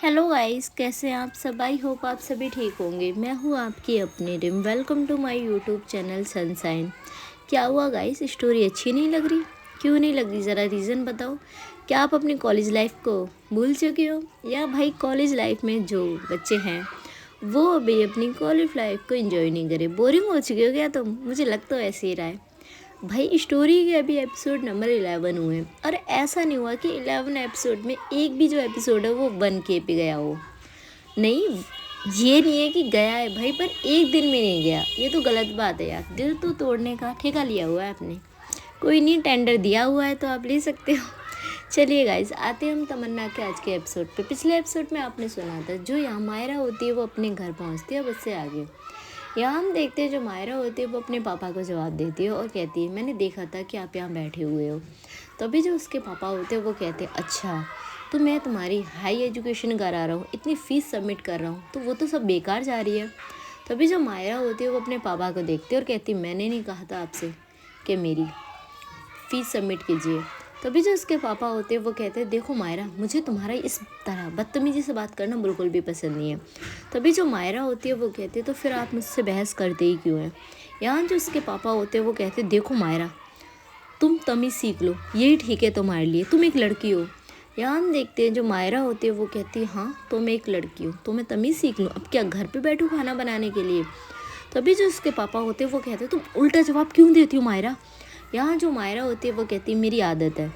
Hello guys, कैसे हैं आप सब। आई होप आप सभी ठीक होंगे। मैं हूँ आपकी अपनी Rim. Welcome to my YouTube channel Sunshine. क्या हुआ गाइस, स्टोरी अच्छी नहीं लग रही? क्यों नहीं लग रही, ज़रा रीज़न बताओ। क्या आप अपनी कॉलेज लाइफ को भूल चुके हो, या भाई कॉलेज लाइफ में जो बच्चे हैं वो अभी अपनी कॉलेज लाइफ को एंजॉय नहीं करे, बोरिंग हो चुके हो क्या तुम? मुझे लग तो ऐसे ही रहा है। भाई स्टोरी के अभी एपिसोड नंबर 11 हुए हैं, और ऐसा नहीं हुआ कि 11 एपिसोड में एक भी जो एपिसोड है वो 1K पे गया हो। नहीं, ये नहीं है कि गया है भाई, पर एक दिन में नहीं गया। ये तो गलत बात है यार। दिल तो तोड़ने का ठेका लिया हुआ है आपने। कोई नहीं, टेंडर दिया हुआ है तो आप ले सकते हो। चलिए गाइस, आते हैं हम तमन्ना के आज के एपिसोड पे। पिछले एपिसोड में आपने सुना था जो यहाँ मायरा होती है वो अपने घर पहुँचती है। अब उससे आगे यहाँ हम देखते हैं जो मायरा होती है वो अपने पापा को जवाब देती है और कहती है मैंने देखा था कि आप यहाँ बैठे हुए हो। तभी जो उसके पापा होते हैं वो कहते हैं अच्छा, तो मैं तुम्हारी हाई एजुकेशन करा रहा हूँ, इतनी फ़ीस सबमिट कर रहा हूँ, तो वो तो सब बेकार जा रही है। तभी जो मायरा होती है वो अपने पापा को देखती है और कहती है मैंने नहीं कहा था आपसे कि मेरी फ़ीस सबमिट कीजिए। तभी जो उसके पापा होते हैं वो कहते हैं देखो मायरा, मुझे तुम्हारा इस तरह बदतमीजी से बात करना बिल्कुल भी पसंद नहीं है। तभी जो मायरा होती है वो कहती है तो फिर आप मुझसे बहस करते ही क्यों हैं। यहाँ जो उसके पापा होते हैं वो कहते हैं देखो मायरा, तुम तमीज़ सीख लो, यही ठीक है तुम्हारे लिए, तुम एक लड़की हो। यहाँ हम देखते हैं जो मायरा होती है वो कहती है हाँ तो मैं एक लड़की हूँ तो मैं तमीज़ सीख लूँ, अब क्या घर पे बैठूँ खाना बनाने के लिए। तभी जो उसके पापा होते हैं वो कहते हैं तुम उल्टा जवाब क्यों देती हो मायरा। यहाँ जो मायरा होती है वो कहती है मेरी आदत है।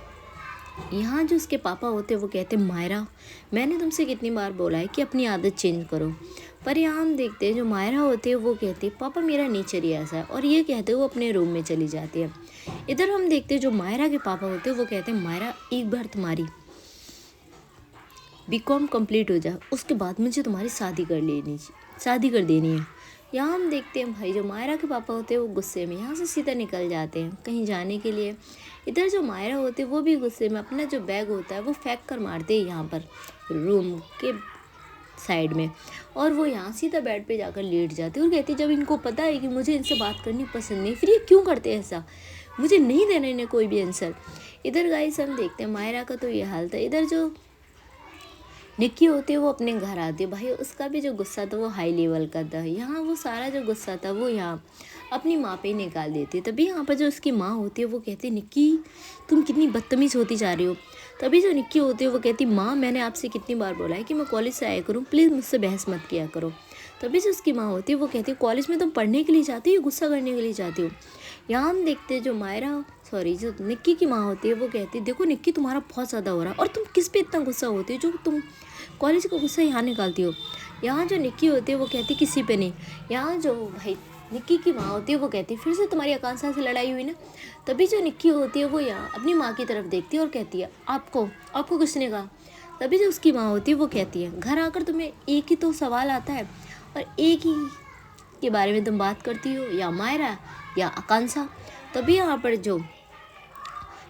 यहाँ जो उसके पापा होते हैं वो कहते हैं मायरा, मैंने तुमसे कितनी बार बोला है कि अपनी आदत चेंज करो। पर यहाँ हम देखते हैं जो मायरा होती है वो कहती है पापा मेरा नेचर ही ऐसा है, और ये कहते हुए वो अपने रूम में चली जाती है। इधर हम देखते हैं जो मायरा के पापा होते हैं वो कहते हैं मायरा, एक बार तुम्हारी बीकॉम कंप्लीट हो जाए उसके बाद मुझे तुम्हारी शादी कर देनी है। यहाँ हम देखते हैं भाई जो मायरा के पापा होते हैं वो गुस्से में यहाँ से सीधा निकल जाते हैं कहीं जाने के लिए। इधर जो मायरा होते हैं वो भी गुस्से में अपना जो बैग होता है वो फेंक कर मारते हैं यहाँ पर रूम के साइड में, और वो यहाँ सीधा बेड पे जाकर लेट जाते हैं और कहती जब इनको पता है कि मुझे इनसे बात करनी पसंद नहीं, फिर ये क्यों करते हैं ऐसा, मुझे नहीं देना इन्हें कोई भी आंसर। इधर गाइस हम देखते हैं मायरा का तो ये हाल था। इधर जो निक्की होती है वो अपने घर आती है। भाई उसका भी जो गुस्सा था वो हाई लेवल का था। यहाँ वो सारा जो गुस्सा था वो यहाँ अपनी माँ पे ही निकाल देती है। तभी यहाँ पर जो उसकी माँ होती है वो कहती है निक्की तुम कितनी बदतमीज़ होती जा रही हो। तभी जो निक्की होती है वो कहती माँ मैंने आपसे कितनी बार बोला है कि मैं कॉलेज से आया करूँ, प्लीज़ मुझसे बहस मत किया करो। तभी जो उसकी माँ होती है वो कहती है कॉलेज में तुम पढ़ने के लिए जाती हो या गुस्सा करने के लिए जाती हो। यहाँ हम देखते हैं जो जो निक्की की माँ होती है वो कहती है देखो निक्की तुम्हारा बहुत ज़्यादा हो रहा है, और तुम किस पे इतना गुस्सा होती हो जो तुम कॉलेज का गुस्सा यहाँ निकालती हो। यहाँ जो निक्की होती है वो कहती किसी पे नहीं। यहाँ जो भाई निक्की की माँ होती है वो कहती फिर से तुम्हारी आकांक्षा से लड़ाई हुई ना। तभी जो निक्की होती है वो यहाँ अपनी माँ की तरफ देखती है और कहती है आपको आपको किसने कहा। तभी जो उसकी माँ होती है वो कहती है घर आकर तुम्हें एक ही तो सवाल आता है और एक ही के बारे में तुम बात करती हो, या मायरा या आकांक्षा। तभी यहाँ पर जो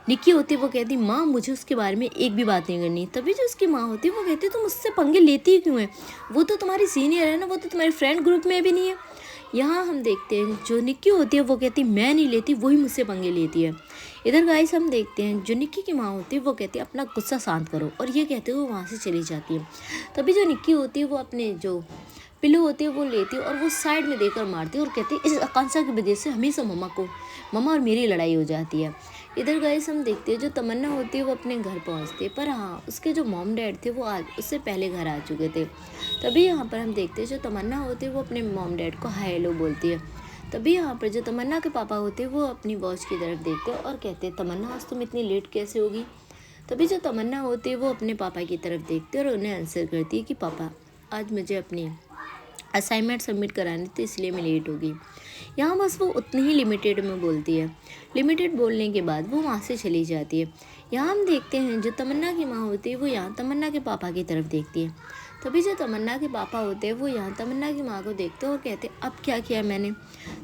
निक्की होती है वो कहती माँ मुझे उसके बारे में एक भी बात नहीं करनी। तभी जो उसकी माँ होती है वो कहती तुम उससे पंगे लेती ही क्यों है, वो तो तुम्हारी सीनियर है ना, वो तो तुम्हारे फ्रेंड ग्रुप में भी नहीं है। यहाँ हम देखते हैं जो निक्की होती है वो कहती मैं नहीं लेती, वही मुझसे पंगे लेती है। इधर गाइस हम देखते हैं जो निक्की की माँ होती है वो कहती है अपना गुस्सा शांत करो, और ये कहते हुए वहाँ से चली जाती है। तभी जो निक्की होती है वो अपने जो पिल्लू होती है वो लेती है और वो साइड में देकर मारती है और कहती है इस आकांक्षा की वजह से हमेशा मम्मा और मेरी लड़ाई हो जाती है। इधर गाइस हम देखते हैं जो तमन्ना होती है वो अपने घर पहुंचती है, पर हाँ उसके जो मॉम डैड थे वो आज उससे पहले घर आ चुके थे। तभी यहाँ पर हम देखते हैं जो तमन्ना होती है वो अपने मॉम डैड को हाय हेलो बोलती है। तभी यहाँ पर जो तमन्ना के पापा होते हैं वो अपनी वॉच की तरफ देखते हैं और कहते हैं तमन्ना आज तुम इतनी लेट कैसे होगी। तभी जो तमन्ना होती है वो अपने पापा की तरफ देखती है और उन्हें आंसर करती है कि पापा आज मुझे अपनी असाइनमेंट सबमिट करानी थी इसलिए मैं लेट हो गई। यहाँ बस वो उतनी ही लिमिटेड में बोलती है। लिमिटेड बोलने के बाद वो वहाँ से चली जाती है। यहाँ हम देखते हैं जो तमन्ना की माँ होती है वो यहाँ तमन्ना के पापा की तरफ देखती है। तभी जो तमन्ना के पापा होते हैं वो यहाँ तमन्ना की माँ को देखते हैं और कहते हैं अब क्या किया मैंने।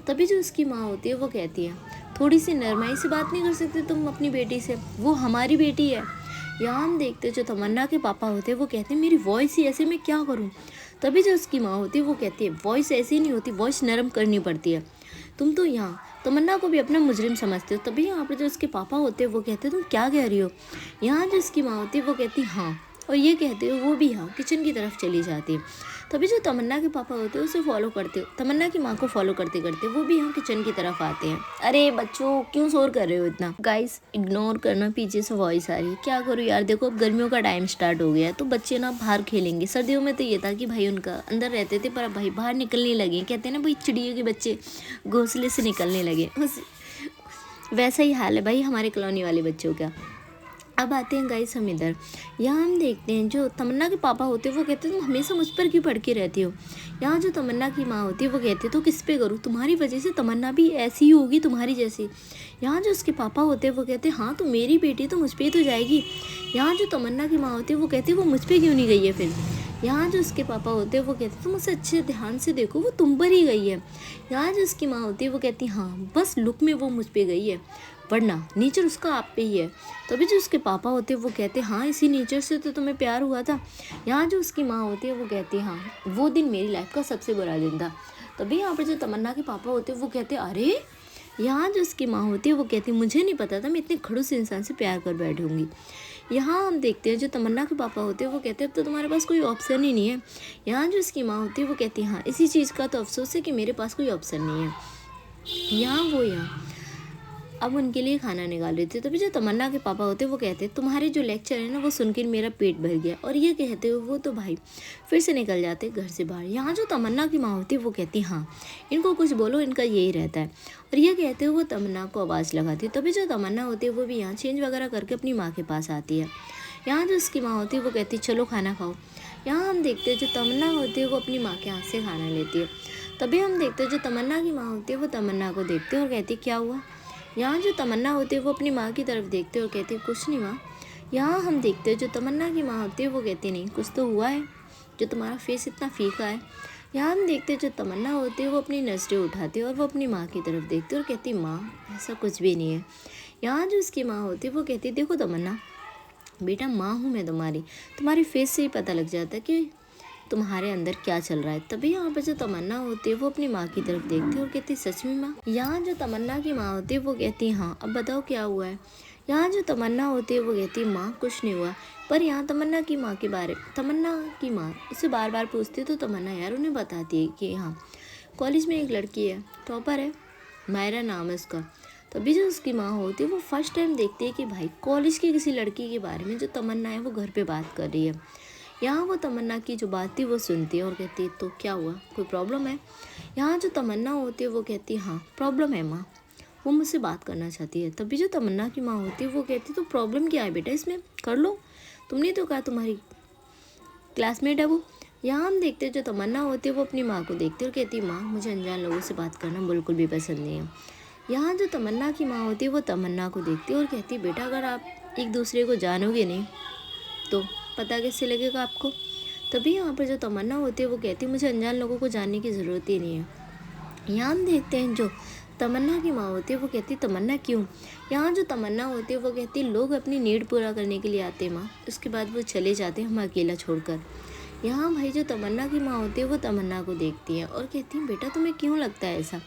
तभी जो उसकी माँ होती है वो कहती है थोड़ी सी नरमाई से बात नहीं कर सकते तुम अपनी बेटी से, वो हमारी बेटी है। यहाँ हम देखते हैं जो तमन्ना के पापा होते हैं वो कहते हैं मेरी वॉइस ही ऐसे, मैं क्या करूँ। तभी जो उसकी माँ होती है वो कहती है वॉइस ऐसी नहीं होती, वॉइस नरम करनी पड़ती है। तुम तो यहाँ तमन्ना को भी अपना मुजरिम समझते हो। तभी यहाँ पर जो उसके पापा होते हैं वो कहते हैं तुम क्या कह रही हो। यहाँ जो उसकी माँ होती है वो कहती हाँ, और ये कहते हुए वो भी हाँ किचन की तरफ चली जाती है। तभी जो तमन्ना के पापा होते हैं उसे फॉलो करते, तमन्ना की माँ को फॉलो करते करते वो भी यहाँ किचन की तरफ आते हैं। अरे बच्चों क्यों शोर कर रहे हो इतना? गाइस इग्नोर करना, पीछे से वॉइस आ रही है। क्या करूँ यार, देखो अब गर्मियों का टाइम स्टार्ट हो गया है तो बच्चे ना बाहर खेलेंगे। सर्दियों में तो ये था कि भाई उनका अंदर रहते थे, पर अब भाई बाहर निकलने लगे। कहते हैं ना भाई चिड़ियों के बच्चे घोंसले से निकलने लगे, वैसा ही हाल है भाई हमारे कॉलोनी वाले बच्चों का। अब आते हैं गाइस हम इधर, यहाँ हम देखते हैं जो तमन्ना के पापा होते हैं वो कहते हैं तुम हमेशा मुझ पर क्यों पड़के रहती हो। यहाँ जो तमन्ना की माँ होती है वो कहती है तो किस पे करूँ, तुम्हारी वजह से तमन्ना भी ऐसी ही होगी तुम्हारी जैसी। यहाँ जो उसके पापा होते हैं वो कहते हैं हाँ तो मेरी बेटी तो मुझ पर ही तो जाएगी। यहाँ जो तमन्ना की माँ होती है वो कहती है वो मुझ पर क्यों नहीं गई है फिर। यहाँ जो उसके पापा होते हैं वो कहते हैं तुम उसे अच्छे ध्यान से देखो वो तुम पर ही गई है। यहाँ जो उसकी माँ होती है वो कहती है हाँ बस लुक में वो मुझ पर गई है, वरना नेचर उसका आप पे ही है। तभी जो उसके पापा होते हैं वो कहते हैं हाँ इसी नेचर से तो तुम्हें प्यार हुआ था। यहाँ जो उसकी माँ होती है वो कहती है हाँ वो दिन मेरी लाइफ का सबसे बुरा दिन था। तभी यहाँ पर जो तमन्ना के पापा होते हैं वो कहते हैं अरे। यहाँ जो उसकी माँ होती है वो कहती है मुझे नहीं पता था मैं इतने खड़ूस इंसान से प्यार कर बैठूंगी। यहाँ हम देखते हैं जो तमन्ना के पापा होते हैं वो कहते हैं अब तो तुम्हारे पास कोई ऑप्शन ही नहीं है। यहाँ जो उसकी माँ होती है वो कहती है हाँ इसी चीज़ का तो अफसोस है कि मेरे पास कोई ऑप्शन नहीं है। यहाँ अब उनके लिए खाना निकाल रही थी। तभी जो तमन्ना के पापा होते वो कहते तुम्हारे जो लेक्चर है ना वो सुनकर मेरा पेट भर गया, और ये कहते हुए वो तो भाई फिर से निकल जाते घर से बाहर। यहाँ जो तमन्ना की माँ होती है वो कहती हाँ इनको कुछ बोलो, इनका यही रहता है, और ये कहते हुए वो तमन्ना को आवाज़ लगाती है। तभी जो तमन्ना होती है वो भी यहाँ चेंज वगैरह करके अपनी माँ के पास आती है। यहाँ जो उसकी माँ होती है वो कहती है चलो खाना खाओ। यहाँ हम देखते हैं जो तमन्ना होती है वो अपनी माँ के हाथ से खाना लेती है। तभी हम देखते हैं जो तमन्ना की माँ होती है वो तमन्ना को देखती है और कहती है क्या हुआ। यहाँ जो तमन्ना होती है वो अपनी माँ की तरफ देखते हैं और कहती है कुछ नहीं माँ। यहाँ हम देखते हैं जो तमन्ना की माँ होती है वो कहती नहीं कुछ तो हुआ है जो तुम्हारा फेस इतना फीका है। यहाँ हम देखते हैं जो तमन्ना होती है वो अपनी नज़रें उठाती है और वो अपनी माँ की तरफ देखती है और कहती माँ ऐसा कुछ भी नहीं है। यहाँ जो उसकी माँ होती है वो कहती देखो तमन्ना बेटा माँ हूँ मैं तुम्हारी, तुम्हारी फेस से ही पता लग जाता है कि तुम्हारे अंदर क्या चल रहा है। तभी यहाँ पर जो तमन्ना होती है वो अपनी माँ की तरफ देखती है और कहती सच में माँ। यहाँ जो तमन्ना की माँ होती है वो कहती है हाँ अब बताओ क्या हुआ है। यहाँ जो तमन्ना होती है वो कहती है माँ कुछ नहीं हुआ। पर यहाँ तमन्ना की माँ के बारे तमन्ना की माँ उससे बार बार पूछती है तो तमन्ना यार उन्हें बताती है कि हाँ कॉलेज में एक लड़की है, टॉपर है, मायरा नाम है उसका। तभी जो उसकी माँ होती है वो फर्स्ट टाइम देखती है कि भाई कॉलेज की किसी लड़की के बारे में जो तमन्ना है वो घर पे बात कर रही है। यहाँ वो तमन्ना की जो बात थी वो सुनती है और कहती है तो क्या हुआ, कोई प्रॉब्लम है। यहाँ जो तमन्ना होती है वो कहती है हाँ प्रॉब्लम है माँ, वो मुझसे बात करना चाहती है। तभी जो तमन्ना की माँ होती है वो कहती है तो प्रॉब्लम क्या है बेटा, इसमें कर लो, तुमने तो कहा तुम्हारी क्लासमेट है वो। यहाँ हम देखते हैं जो तमन्ना होती है वो अपनी माँ को देखती है और कहती है माँ मुझे अनजान लोगों से बात करना बिल्कुल भी पसंद नहीं है। यहाँ जो तमन्ना की माँ होती है वो तमन्ना को देखती है और कहती है बेटा अगर आप एक दूसरे को जानोगे नहीं तो पता कैसे लगेगा आपको। तभी यहाँ पर जो तमन्ना होती है वो कहती है मुझे अनजान लोगों को जानने की ज़रूरत ही नहीं है। यहाँ हम देखते हैं जो तमन्ना की माँ होती है वो कहती है तमन्ना क्यों। यहाँ जो तमन्ना होती है वो कहती है लोग अपनी नीड पूरा करने के लिए आते हैं माँ, उसके बाद वो चले जाते हैं हम अकेला छोड़कर। यहाँ भाई जो तमन्ना की माँ होती है वो तमन्ना को देखती है और कहती है बेटा तुम्हें क्यों लगता है ऐसा।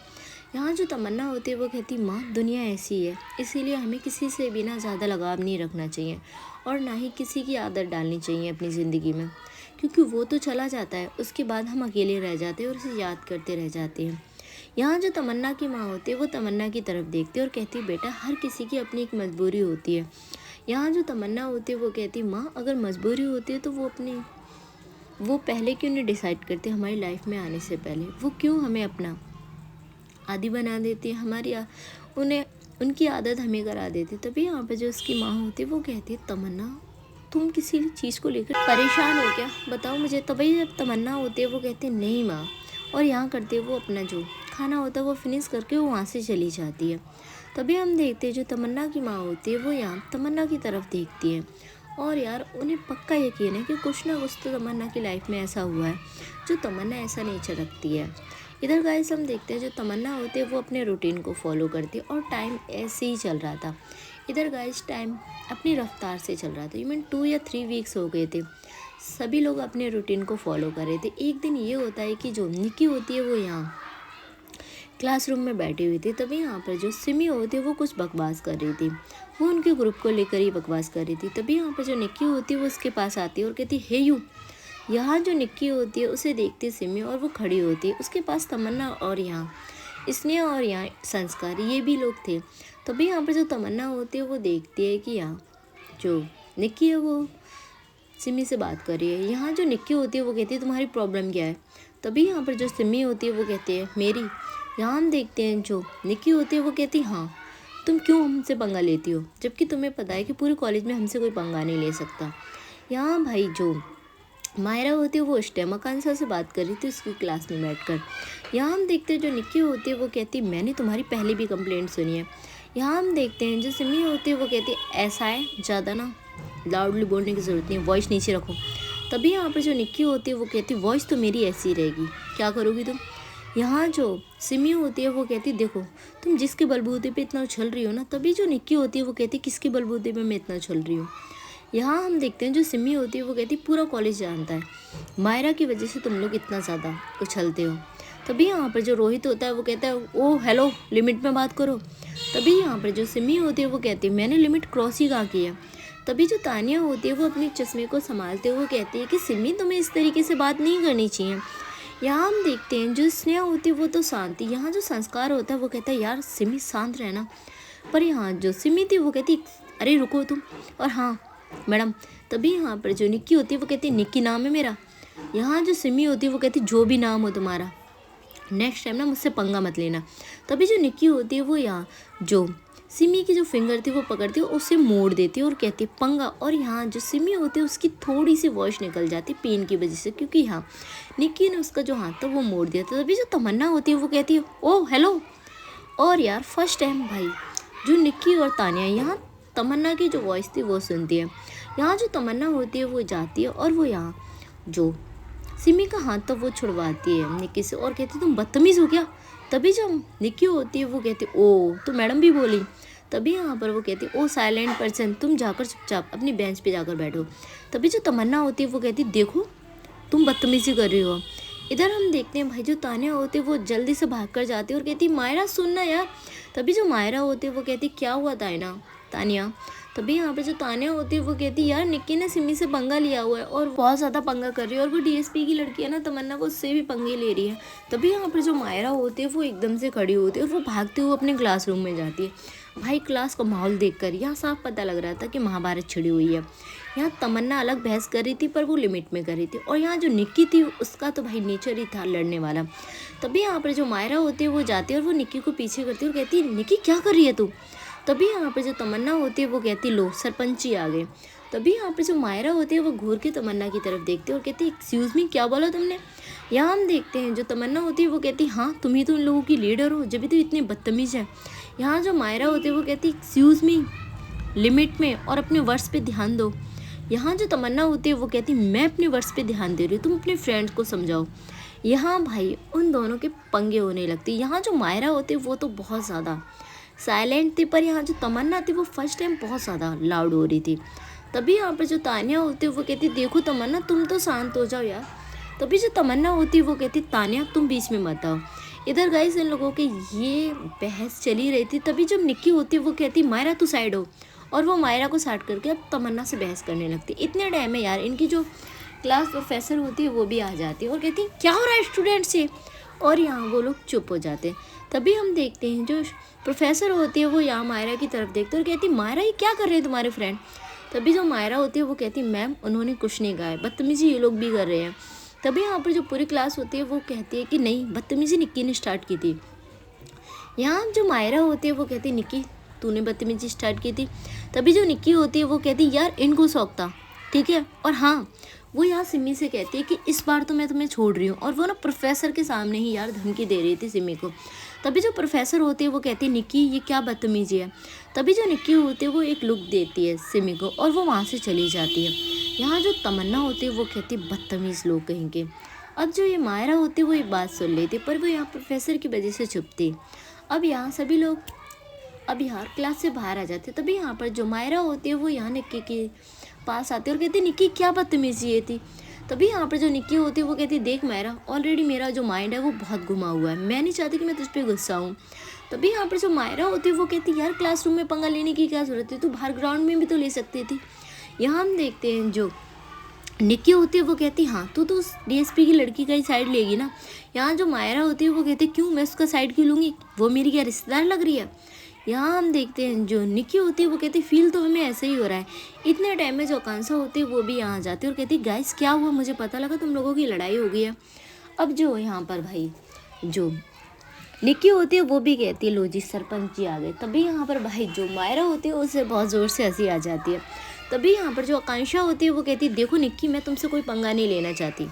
यहाँ जो तमन्ना होती है वो कहती माँ दुनिया ऐसी है, इसीलिए हमें किसी से भी ना ज़्यादा लगाव नहीं रखना चाहिए और ना ही किसी की आदत डालनी चाहिए अपनी ज़िंदगी में, क्योंकि वो तो चला जाता है, उसके बाद हम अकेले रह जाते हैं और उसे याद करते रह जाते हैं। यहाँ जो तमन्ना की माँ होती है वो तमन्ना की तरफ देखती है और कहती है बेटा हर किसी की अपनी एक मजबूरी होती है। यहाँ जो तमन्ना होती है वो कहती है माँ अगर मजबूरी होती है तो वो पहले क्यों नहीं डिसाइड करते हमारी लाइफ में आने से पहले, वो क्यों हमें अपना आदि बना देती है, हमारी उनकी आदत हमें करा देती। तभी यहाँ पे जो उसकी माँ होती है वो कहती है तमन्ना तुम किसी चीज़ को लेकर परेशान हो क्या, बताओ मुझे। तभी जब तमन्ना होती है वो कहती है नहीं माँ, और यहाँ करते वो अपना जो खाना होता है वो फिनिश करके वो वहाँ से चली जाती है। तभी हम देखते हैं जो तमन्ना की माँ होती है वो यहाँ तमन्ना की तरफ देखती है और यार उन्हें पक्का यकीन है कि कुछ ना कुछ तो तमन्ना की लाइफ में ऐसा हुआ है जो तमन्ना ऐसा नेचर रखती है। इधर गाइस हम देखते हैं जो तमन्ना होती है वो अपने रूटीन को फॉलो करती है और टाइम ऐसे ही चल रहा था। इधर गाइस टाइम अपनी रफ्तार से चल रहा था, इवन 2 या 3 वीक्स हो गए थे, सभी लोग अपने रूटीन को फॉलो कर रहे थे। एक दिन ये होता है कि जो निकी होती है वो यहाँ क्लासरूम में बैठी हुई थी। तभी यहाँ पर जो सिमी होती है वो कुछ बकवास कर रही थी। वो उनके ग्रुप को लेकर ही बकवास कर रही थी। तभी यहाँ पर जो निक्की होती है वो उसके पास आती है और कहती हे यू। यहाँ जो निक्की होती है उसे देखती है सिमी और वो खड़ी होती है। उसके पास तमन्ना और यहाँ स्नेहा और यहाँ संस्कार ये भी लोग थे। तभी यहाँ पर जो तमन्ना होती है वो देखती है कि यहाँ जो निक्की है वो सिमी से बात कर रही है। यहाँ जो निक्की होती है वो कहती है तुम्हारी प्रॉब्लम क्या है। तभी यहाँ पर जो सिमी होती है वो कहती है मेरी। यहाँ हम देखते हैं जो निक्की होती है वो कहती है हाँ तुम क्यों हमसे पंगा लेती हो, जबकि तुम्हें पता है कि पूरे कॉलेज में हमसे कोई पंगा नहीं ले सकता। यहाँ भाई जो मायरा होती है वो उस टाइम आकांक्षा से बात कर रही थी उसकी क्लास में बैठकर। यहाँ हम देखते हैं जो निक्की होती है वो कहती है मैंने तुम्हारी पहले भी कंप्लेंट सुनी है। यहाँ हम देखते हैं जो सिमी होती है वो कहती है ऐसा है, ज़्यादा ना लाउडली बोलने की ज़रूरत नहीं है, वॉइस नीचे रखो। तभी यहाँ पर जो निक्की होती है वो कहती है वॉइस तो मेरी ऐसी ही रहेगी, क्या करोगी तुम। यहाँ जो सिमी होती है वो कहती देखो तुम जिसके बलबूते पे इतना उछल रही हो ना। तभी जो निक्की होती है वो कहती किसके बलबूते पे मैं इतना उछल रही हूँ। यहाँ हम देखते हैं जो सिमी होती है वो कहती पूरा कॉलेज जानता है मायरा की वजह से तुम लोग इतना ज़्यादा उछलते हो। तभी यहाँ पर जो रोहित होता है वो कहता है ओ हेलो लिमिट में बात करो। तभी यहाँ पर जो सिमी होती है वो कहती है मैंने लिमिट क्रॉस ही कहाँ की है। तभी जो तानिया होती है वो अपने चश्मे को संभालते हुए कहती है कि सिमी तुम्हें इस तरीके से बात नहीं करनी चाहिए। यहाँ हम देखते हैं जो स्नेहा होती है वो तो शांत थी। यहाँ जो संस्कार होता है वो कहता है यार सिमी शांत रहना। पर यहाँ जो सिमी थी वो कहती अरे रुको तुम, और हाँ मैडम। तभी यहाँ पर जो निक्की होती है वो कहती निक्की नाम है मेरा। यहाँ जो सिमी होती है वो कहती जो भी नाम हो तुम्हारा नेक्स्ट टाइम ना मुझसे पंगा मत लेना। तभी जो निक्की होती है वो यहाँ जो सिमी की जो फिंगर थी वो पकड़ती है उसे मोड़ देती है और कहती है पंगा। और यहाँ जो सिमी होती है उसकी थोड़ी सी वॉइस निकल जाती है पेन की वजह से, क्योंकि यहाँ निक्की ने उसका जो हाथ था वो मोड़ दिया था। तभी जो तमन्ना होती है वो कहती है ओ हेलो। और यार फर्स्ट टाइम भाई जो निक्की और तानिया यहाँ तमन्ना की जो वॉइस थी वो सुनती है। यहाँ जो तमन्ना होती है वो जाती है और वो यहाँ जो सिमी का हाथ था वो छुड़वाती है निक्की से और कहती तुम बदतमीज़ हो क्या। तभी जब निक्की होती है वो कहती ओ तो मैडम भी बोली। तभी यहाँ पर वो कहती ओ साइलेंट पर्सन तुम जाकर चुपचाप अपनी बेंच पे जाकर बैठो। तभी जो तमन्ना होती है वो कहती देखो तुम बदतमीज़ी कर रही हो। इधर हम देखते हैं भाई जो तानिया होती है वो जल्दी से भाग कर जाती है और कहती मायरा सुनना यार। तभी जो मायरा होती है वो कहती क्या हुआ तानिया। तभी यहाँ पे जो तानिया होती है वो कहती यार निक्की ने सिमी से पंगा लिया हुआ है और बहुत ज़्यादा पंगा कर रही है और वो डीएसपी की लड़की है ना तमन्ना वो उससे भी पंगे ले रही है। तभी यहाँ पर जो मायरा होती है वो एकदम से खड़ी होती है और वो भागते हुए अपने क्लासरूम में जाती है। भाई क्लास का माहौल देखकर यहाँ साफ पता लग रहा था कि महाभारत छिड़ी हुई है। यहाँ तमन्ना अलग बहस कर रही थी पर वो लिमिट में कर रही थी और यहाँ जो निक्की थी उसका तो भाई नेचर ही था लड़ने वाला। तभी यहाँ पर जो मायरा होती है वो जाती है और वो निक्की को पीछे करती है और कहती है निक्की क्या कर रही है तू। तभी यहाँ पे जो तमन्ना होती है वो कहती लो सरपंच ही आ गए। तभी यहाँ पे जो मायरा होती है वो घूर के तमन्ना की तरफ देखती है और कहती है एक्सक्यूज़ मी क्या बोला तुमने। यहाँ हम देखते हैं जो तमन्ना होती है वो कहती हाँ तुम ही तो उन लोगों की लीडर हो जब भी तो इतने बदतमीज़ है। यहाँ जो मायरा होती है वो कहती एक्सक्यूज़ मी लिमिट में और अपने वर्ड्स पे ध्यान दो। यहाँ जो तमन्ना होती है वो कहती मैं अपने वर्ड्स पे ध्यान दे रही हूँ तुम अपने फ्रेंड्स को समझाओ। यहाँ भाई उन दोनों के पंगे होने लगते। यहाँ जो मायरा होती है वो तो बहुत ज़्यादा साइलेंट थी पर यहाँ जो तमन्ना थी वो फर्स्ट टाइम बहुत ज़्यादा लाउड हो रही थी। तभी यहाँ पर जो तानिया होती है वो कहती देखो तमन्ना तुम तो शांत हो जाओ यार। तभी जो तमन्ना होती है वो कहती तानिया तुम बीच में मत आओ। इधर गाइस इन लोगों के ये बहस चली रही थी। तभी जब निक्की होती है वो कहती मायरा तू साइड हो और वो मायरा को साइड करके अब तमन्ना से बहस करने लगती। इतने टाइम में यार इनकी जो क्लास प्रोफेसर होती है वो भी आ जाती है और कहती क्या हो रहा है स्टूडेंट से, और यहाँ वो लोग चुप हो जाते हैं। तभी हम देखते हैं जो प्रोफेसर होती है वो यहाँ मायरा की तरफ देखते और कहती मायरा ये क्या कर रहे हैं तुम्हारे फ्रेंड। तभी जो मायरा होती है वो कहती मैम उन्होंने कुछ नहीं कहा है बदतमीज़ी ये लोग भी कर रहे हैं। तभी यहाँ पर जो पूरी क्लास होती है वो कहती है कि नहीं बदतमीज़ी निक्की ने स्टार्ट की थी। यहाँ जो मायरा होती है वो कहती निक्की तूने बदतमीज़ी स्टार्ट की थी। तभी जो निक्की होती है वो कहती यार इनको शौक था ठीक है। और हाँ वो यहाँ सिमी से कहती है कि इस बार तो मैं तुम्हें छोड़ रही हूँ और वो ना प्रोफेसर के सामने ही यार धमकी दे रही थी सिमी को। तभी जो प्रोफेसर होती है वो कहती है निक्की ये क्या बदतमीजी है। तभी जो निक्की होती है वो एक लुक देती है सिमी को और वो वहाँ से चली जाती है। यहाँ जो तमन्ना होती है वो कहती है बदतमीज़ लोग कहेंगे। अब जो ये मायरा होती है वो एक बात सुन लेती पर वो यहाँ प्रोफेसर की वजह से चुपती। अब यहाँ सभी लोग अब यार क्लास से बाहर आ जाते। तभी यहाँ पर जो मायरा होती है वो यहाँ निक्की के पास आती है और कहती निक्की क्या बदतमीजी ये थी। तभी यहाँ पर जो निक्की होती है वो कहती है देख मायरा, ऑलरेडी मेरा जो माइंड है वो बहुत घुमा हुआ है, मैं नहीं चाहती कि मैं तुझ पर गुस्सा हूँ। तभी यहाँ पर जो मायरा होती है वो कहती है यार क्लासरूम में पंगा लेने की क्या ज़रूरत है, तू बाहर ग्राउंड में भी तो ले सकती थी। यहाँ हम देखते हैं जो निक्की होती है वो कहती हाँ तू तो उस डीएसपी की लड़की का ही साइड लेगी ना। यहाँ जो मायरा होती है वो कहती क्यों, मैं उसका साइड क्यों लूँगी, वो मेरी क्या रिश्तेदार लग रही है। यहाँ हम देखते हैं जो निक्की होती है वो कहती फील तो हमें ऐसे ही हो रहा है। इतने टाइम में जो आकांक्षा होती है वो भी यहाँ जाती है और कहती गाइस क्या हुआ, मुझे पता लगा तुम लोगों की लड़ाई हो गई है। अब जो यहाँ पर भाई जो निक्की होती है वो भी कहती है लो जी सरपंच जी आ गए। तभी यहाँ पर भाई जो मायरा होती है उसे बहुत ज़ोर से हंसी आ जाती है। तभी यहाँ पर जो आकांक्षा होती है वो कहती है देखो निक्की, मैं तुमसे कोई पंगा नहीं लेना चाहती।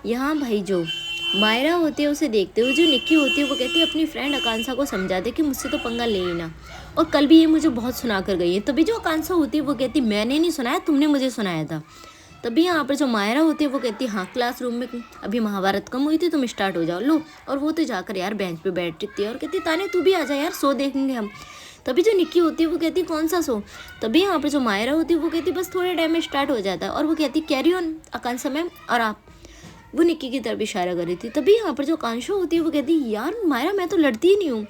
यहाँ भाई जो मायरा होती है उसे देखते हुए जो निक्की होती है वो कहती है अपनी फ्रेंड आकांक्षा को समझा दे कि मुझसे तो पंगा ले ही ना, और कल भी ये मुझे बहुत सुना कर गई है। तभी जो आकांक्षा होती है वो कहती मैंने नहीं सुनाया, तुमने मुझे सुनाया था। तभी यहाँ पर जो मायरा होती है वो कहती है हाँ क्लासरूम में अभी महाभारत कम हुई थी, तुम स्टार्ट हो जाओ लो। और वो तो जाकर यार बेंच पे बैठती है और कहती ताने तू भी आ जा यार, शो देखेंगे हम। तभी जो निक्की होती है वो कहती कौन सा शो। तभी यहाँ पर जो मायरा होती है वो कहती बस थोड़े टाइम में स्टार्ट हो जाता है, और वो कहती कैरी ऑन आकांक्षा मैम, और आप, वो निक्की की तरफ इशारा कर रही थी। तभी यहाँ पर जो आकांक्षा होती है वो कहती यार मायरा मैं तो लड़ती ही नहीं हूँ।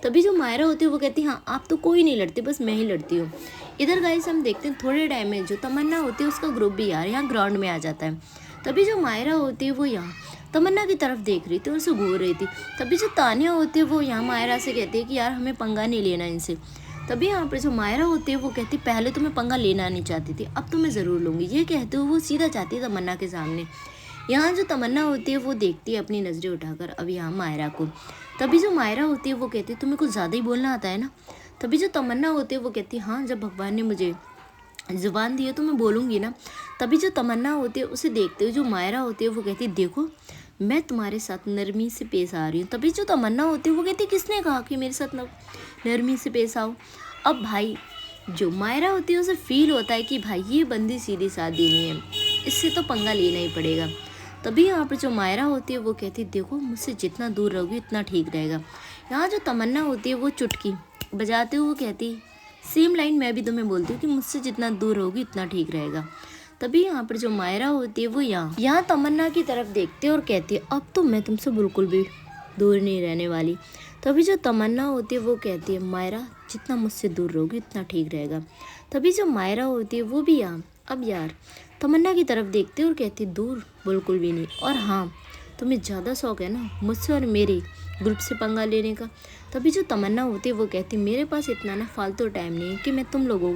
तभी जो मायरा होती है वो कहती हाँ आप तो कोई नहीं लड़ती, बस मैं ही लड़ती हूँ। इधर गाइस हम देखते हैं थोड़े टाइम में जो तमन्ना होती है उसका ग्रुप भी यार यहाँ ग्राउंड में आ जाता है। तभी जो मायरा होती है वो यहाँ तमन्ना की तरफ देख रही थी और उसे घूर रही थी। तभी जो तानिया होती है वो यहाँ मायरा से कहती है कि यार हमें पंगा नहीं लेना इनसे। तभी यहाँ पर जो मायरा होती है वो कहती पहले तो मैं पंगा लेना नहीं चाहती थी, अब तो मैं ज़रूर लूँगी। ये कहते हुए वो सीधा जाती है तमन्ना के सामने। यहाँ जो तमन्ना होती है वो देखती है अपनी नज़रें उठाकर अब यहाँ मायरा को। तभी जो मायरा होती है वो कहती है तुम्हें कुछ ज़्यादा ही बोलना आता है ना। तभी जो तमन्ना होती है वो कहती है हाँ जब भगवान ने मुझे ज़ुबान दी है तो मैं बोलूँगी ना। तभी जो तमन्ना होती है उसे देखते हुए जो मायरा होती है वो कहती है देखो मैं तुम्हारे साथ नरमी से पेश आ रही हूँ। तभी जो तमन्ना होती है वो कहती है किसने कहा कि मेरे साथ नरमी से पेश आओ। अब भाई जो मायरा होती है उसे फील होता है कि भाई ये बंदी सीधी सादी नहीं है, इससे तो पंगा लेना ही पड़ेगा। तभी यहाँ पर जो मायरा होती है वो कहती देखो मुझसे जितना दूर रहोगी उतना ठीक रहेगा। यहाँ जो तमन्ना होती है वो चुटकी बजाते हुए कहती सेम लाइन मैं भी तुम्हें बोलती हूँ कि मुझसे जितना दूर रहोगी उतना ठीक रहेगा। तभी यहाँ पर जो मायरा होती है वो यहाँ तमन्ना की तरफ देखती है और कहती है अब तो मैं तुमसे बिल्कुल भी दूर नहीं रहने वाली। तभी जो तमन्ना होती है वो कहती है मायरा जितना मुझसे दूर रहोगी उतना ठीक रहेगा। तभी जो मायरा होती है वो भी अब यार तमन्ना की तरफ देखती है और कहती दूर बिल्कुल भी नहीं, और हाँ तुम्हें ज़्यादा शौक है ना मुझसे और मेरे ग्रुप से पंगा लेने का। तभी जो तमन्ना होती है वो कहती मेरे पास इतना ना फालतू टाइम नहीं है कि मैं तुम लोगों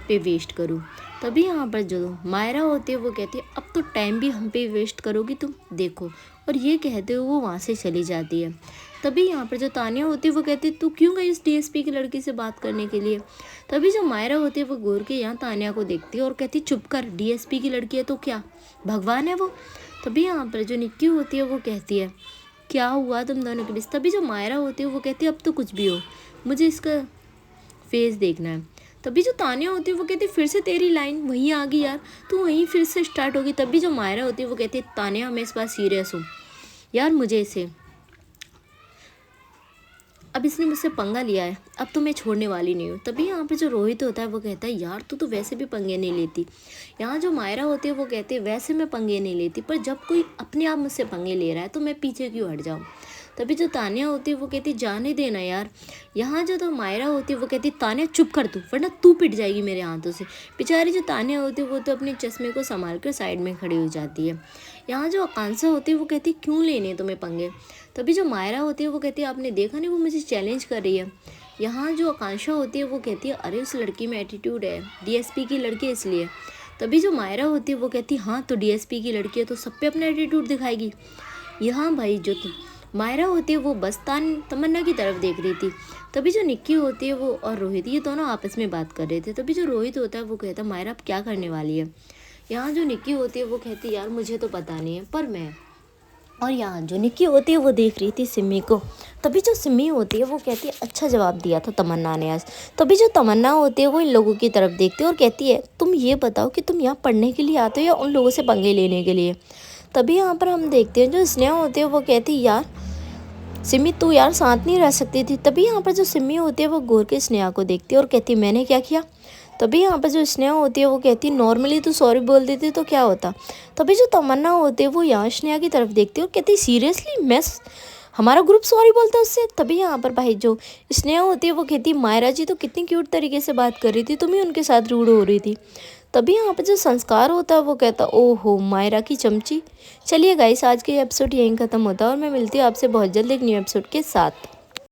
पे वेस्ट करूँ। तभी यहाँ पर जो मायरा होती है वो कहती है अब तो टाइम भी हम पे वेस्ट करोगी तुम देखो, और ये कहते हुए वो वहाँ से चली जाती है। तभी यहाँ पर जो तानिया होती है वो कहती है तू क्यों गई इस डीएसपी की लड़की से बात करने के लिए। तभी जो मायरा होती है वो घूर के यहाँ तानिया को देखती है और कहती चुप कर, डीएसपी की लड़की है तो क्या भगवान है वो। तभी यहाँ पर जो निक्की होती है वो कहती है क्या हुआ तुम दोनों के बीच। तभी जो मायरा होती है वो कहती है अब तो कुछ भी हो, मुझे इसका फेस देखना है। तभी जो तानिया होती है वो कहती है फिर से तेरी लाइन वहीं आ गई यार, तू वहीं फिर से स्टार्ट होगी। तभी जो मायरा होती है वो कहती है तानिया मैं इस बार सीरियस हूँ यार, मुझे इसे अब इसने मुझसे पंगा लिया है, अब तो मैं छोड़ने वाली नहीं हूँ। तभी यहाँ पे जो रोहित होता है वो कहता है यार तू तो वैसे भी पंगे नहीं लेती। यहाँ जो मायरा होती है वो कहती है वैसे मैं पंगे नहीं लेती, पर जब कोई अपने आप मुझसे पंगे ले रहा है तो मैं पीछे क्यों हट जाऊँ। तभी जो तानिया होती है वो कहती जाने देना यार। यहाँ जो तो मायरा होती है वो कहती तानिया चुप कर तू, वरना तू पिट जाएगी मेरे हाथों से। बेचारी जो तानिया होती है वो तो अपने चश्मे को संभाल कर साइड में खड़ी हो जाती है। यहाँ जो आकांक्षा होती है वो कहती क्यों लेने तुम्हें पंगे। तभी जो मायरा होती है वो कहती है आपने देखा नहीं वो मुझे चैलेंज कर रही है। यहाँ जो आकांक्षा होती है वो कहती है अरे उस लड़की में एटीट्यूड है, डीएसपी की लड़की है इसलिए। तभी जो मायरा होती है वो कहती है हाँ तो डीएसपी की लड़की है तो सब पे अपना एटीट्यूड दिखाएगी। यहाँ भाई जो मायरा होती है वो बस तमन्ना की तरफ देख रही थी। तभी जो निक्की होती है वो और रोहित ये दोनों आपस में बात कर रहे थे। तभी जो रोहित होता है वो कहता है मायरा अब क्या करने वाली है। यहाँ जो निक्की होती है वो कहती है यार मुझे तो पता नहीं है पर मैं, और यहाँ जो निक्की होती है वो देख रही थी सिमी को। तभी जो सिमी होती है वो कहती है अच्छा जवाब दिया था तमन्ना ने आज। तभी जो तमन्ना होती है वो इन लोगों की तरफ देखती है और कहती है तुम ये बताओ कि तुम यहाँ पढ़ने के लिए आते हो या उन लोगों से पंगे लेने के लिए। तभी यहाँ पर हम देखते हैं जो स्नेहा होती है वो कहती है यार सिमी तू यार साथ नहीं रह सकती थी। तभी यहाँ पर जो सिमी होती है वो घूर के स्नेहा को देखती है और कहती मैंने क्या किया। तभी यहाँ पर जो स्नेहा होती है वो कहती है नॉर्मली तो सॉरी बोल देती तो क्या होता। तभी जो तमन्ना होती है वो यहाँ स्नेहा की तरफ देखती है और कहती सीरियसली हमारा ग्रुप सॉरी बोलता है उससे। तभी यहाँ पर भाई जो स्नेहा होती है वो कहती मायरा जी तो कितनी क्यूट तरीके से बात कर रही थी, तुम ही उनके साथ रूड हो रही थी। तभी यहाँ पर जो संस्कार होता है वो कहता ओहो मायरा की चमची। चलिए गाइस आज के एपिसोड यहीं ख़त्म होता है और मैं मिलती हूँ आपसे बहुत जल्द एक न्यू एपिसोड के साथ।